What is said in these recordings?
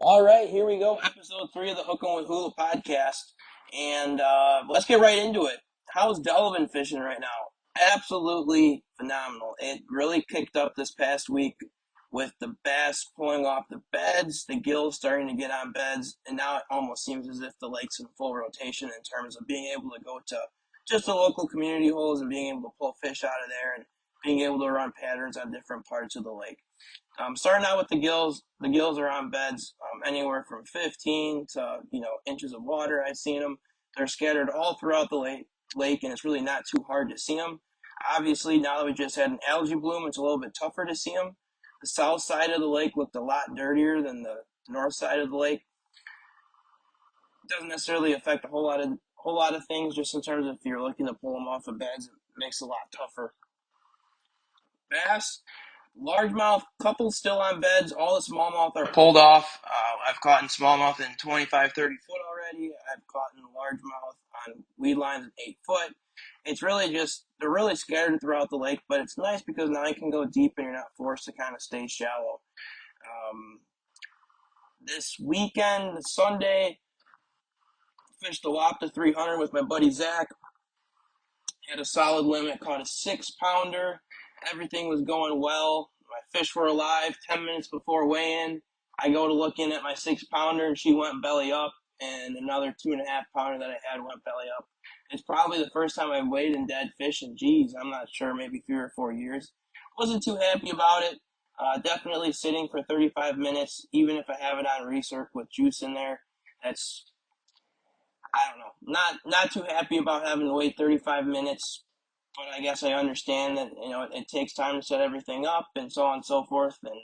All right, here we go. Episode 3 of the Hookin' with Hula podcast. And let's get right into it. How's Delavan fishing right now? Absolutely phenomenal. It really picked up this past week with the bass pulling off the beds, the gills starting to get on beds, and now it almost seems as if the lake's in full rotation in terms of being able to go to just the local community holes and being able to pull fish out of there and being able to run patterns on different parts of the lake. Starting out with the gills. The gills are on beds anywhere from 15 to inches of water. I've seen them. They're scattered all throughout the lake, and it's really not too hard to see them. Obviously, now that we just had an algae bloom, it's a little bit tougher to see them. The south side of the lake looked a lot dirtier than the north side of the lake. It doesn't necessarily affect a whole lot of things, just in terms of if you're looking to pull them off the beds, it makes it a lot tougher. Bass, largemouth, couple still on beds. All the smallmouth are pulled off. I've caught in smallmouth in 25, 30 foot already. I've caught in largemouth on weed lines at 8 foot. It's really just, they're really scattered throughout the lake, but it's nice because now you can go deep and you're not forced to kind of stay shallow. This weekend, Sunday, fished the Wapta 300 with my buddy Zach. Had a solid limit, caught a 6-pounder. Everything was going well. My fish were alive 10 minutes before weigh-in. I go to look in at my 6-pounder, and she went belly up, and another 2.5-pounder that I had went belly up. It's probably the first time I've weighed in dead fish in, geez, I'm not sure, maybe 3 or 4 years. Wasn't too happy about it. Definitely sitting for 35 minutes, even if I have it on recirc with juice in there. That's, I don't know, not too happy about having to wait 35 minutes, but I guess I understand that it takes time to set everything up and so on and so forth. And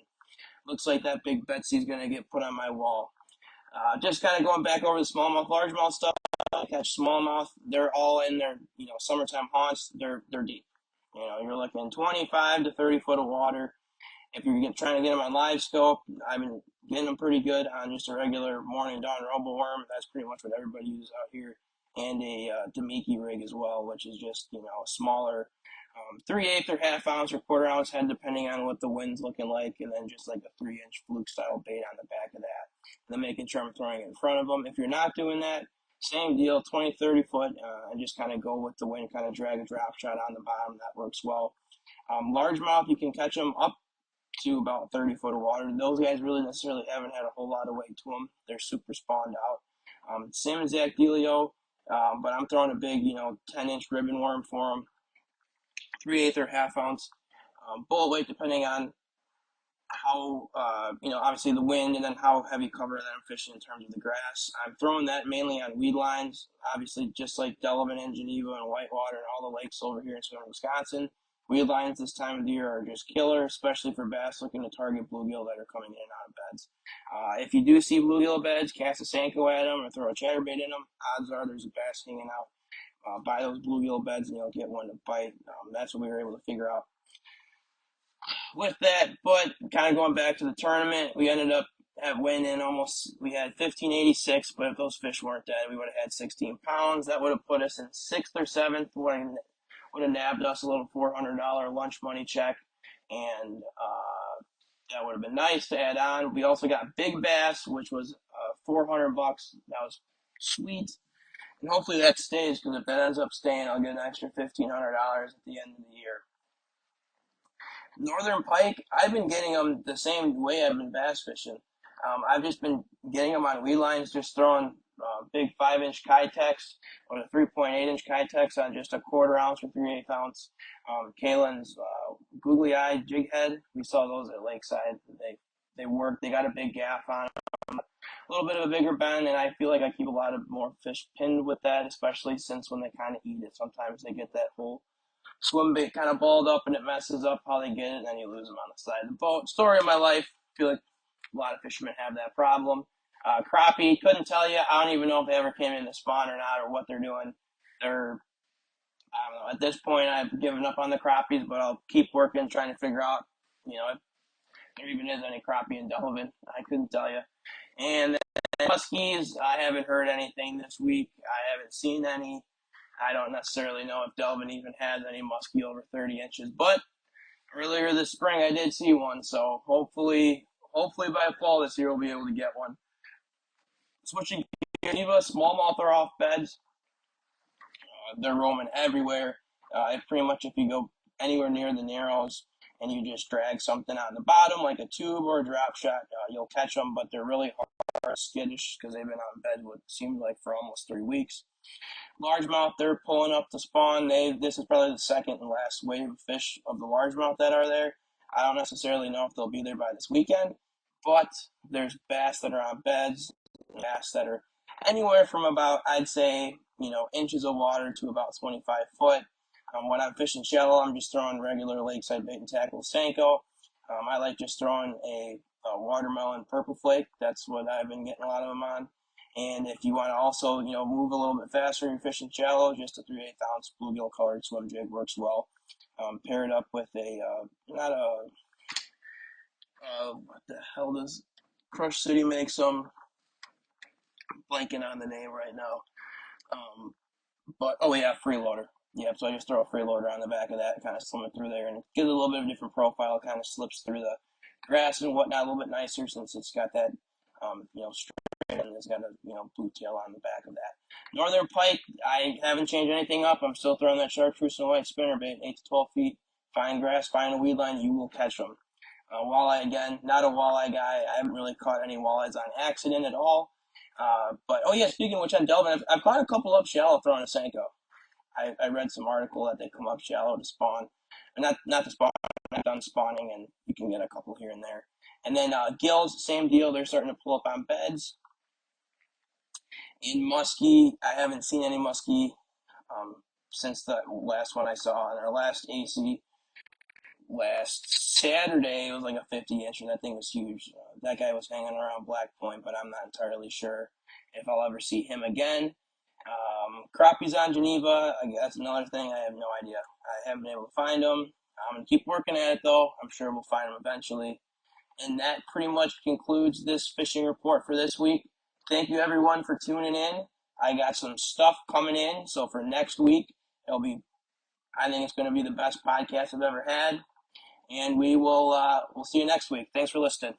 looks like that big Betsy's gonna get put on my wall. Just kind of going back over the smallmouth, largemouth stuff. I catch smallmouth. They're all in their summertime haunts. They're deep. You're looking 25 to 30 foot of water. If you're trying to get them on live scope, I've been getting them pretty good on just a regular morning dawn robo worm. That's pretty much what everybody uses out here, and a Demiki rig as well, which is just a smaller 3/8 or half ounce or quarter ounce head, depending on what the wind's looking like, and then just like a 3-inch fluke style bait on the back of that. And then making sure I'm throwing it in front of them. If you're not doing that, same deal, 20, 30 foot, and just kind of go with the wind, kind of drag a drop shot on the bottom. That works well. Largemouth, you can catch them up to about 30 foot of water. Those guys really necessarily haven't had a whole lot of weight to them. They're super spawned out. Same as Zach Delio, but I'm throwing a big, 10-inch ribbon worm for them. 3/8 or half ounce. Bullet weight depending on how, obviously the wind and then how heavy cover that I'm fishing in terms of the grass. I'm throwing that mainly on weed lines, obviously just like Delavan and Geneva and Whitewater and all the lakes over here in southern Wisconsin. Weed lines this time of the year are just killer, especially for bass looking to target bluegill that are coming in and out of beds. If you do see bluegill beds, cast a Senko at them or throw a chatterbait in them, odds are there's a bass hanging out by those bluegill beds and you'll get one to bite. That's what we were able to figure out with that. But kind of going back to the tournament, we ended up at winning we had 1586, but if those fish weren't dead, we would have had 16 pounds. That would have put us in 6th or 7th, would have nabbed us a little $400 lunch money check, and that would have been nice to add on. We also got big bass, which was $400. That was sweet, and hopefully that stays, because if that ends up staying, I'll get an extra $1,500 at the end of the year. Northern pike, I've been getting them the same way I've been bass fishing. I've just been getting them on weed lines, just throwing big 5-inch Kitex or the 3.8-inch Kitex on just a quarter ounce or 3/8 ounce. Kalen's googly eye jig head, we saw those at Lakeside. They work. They got a big gaff on them, a little bit of a bigger bend, and I feel like I keep a lot of more fish pinned with that, especially since when they kind of eat it, sometimes they get that whole swim bait kind of balled up and it messes up how they get it, and then you lose them on the side of the boat. Story of my life. I feel like a lot of fishermen have that problem. Crappie, couldn't tell you. I don't even know if they ever came in to spawn or not, or what they're doing. I don't know. At this point, I've given up on the crappies, but I'll keep working, trying to figure out, if there even is any crappie in Delavan. I couldn't tell you. And then muskies, I haven't heard anything this week. I haven't seen any. I don't necessarily know if Delavan even has any muskie over 30 inches, but earlier this spring I did see one, so hopefully by fall this year we'll be able to get one. Switching gears, Geneva, smallmouth are off beds. They're roaming everywhere. Pretty much if you go anywhere near the Narrows and you just drag something on the bottom, like a tube or a drop shot, you'll catch them, but they're really hard, skittish, because they've been on bed what seems like for almost 3 weeks. Largemouth, they're pulling up to spawn. This is probably the second and last wave of fish of the largemouth that are there. I don't necessarily know if they'll be there by this weekend, but there's bass that are on beds, bass that are anywhere from about, I'd say, inches of water to about 25 foot. When I'm fishing shallow, I'm just throwing regular lakeside bait and tackle Senko. I like just throwing a watermelon purple flake. That's what I've been getting a lot of them on. And if you want to also, move a little bit faster and you're fishing shallow, just a 3/8 ounce bluegill colored swim jig works well. Pair it up with not a, what the hell does Crush City make some? Blanking on the name right now. But, oh yeah, freeloader. Yeah, so I just throw a freeloader on the back of that and kind of slim it through there, and it gives it a little bit of a different profile. It kind of slips through the grass and whatnot a little bit nicer since it's got that, straight and it's got a, blue tail on the back of that. Northern pike, I haven't changed anything up. I'm still throwing that chartreuse and white spinnerbait, 8 to 12 feet. Find grass, find a weed line, you will catch them. Walleye again, not a walleye guy. I haven't really caught any walleyes on accident at all. But oh yeah, speaking of which, on Delvin, I've caught a couple up shallow throwing a Senko. I read some article that they come up shallow to spawn, and not to spawn, not done spawning, and you can get a couple here and there. And then gills, same deal. They're starting to pull up on beds. In muskie, I haven't seen any muskie since the last one I saw in our last AC last Saturday. It was like a 50-incher. That thing was huge. That guy was hanging around Black Point, but I'm not entirely sure if I'll ever see him again. Crappies on Geneva, that's another thing. I have no idea. I haven't been able to find them. I'm going to keep working at it, though. I'm sure we'll find them eventually. And that pretty much concludes this fishing report for this week. Thank you, everyone, for tuning in. I got some stuff coming in, so for next week, I think it's going to be the best podcast I've ever had. And we'll see you next week. Thanks for listening.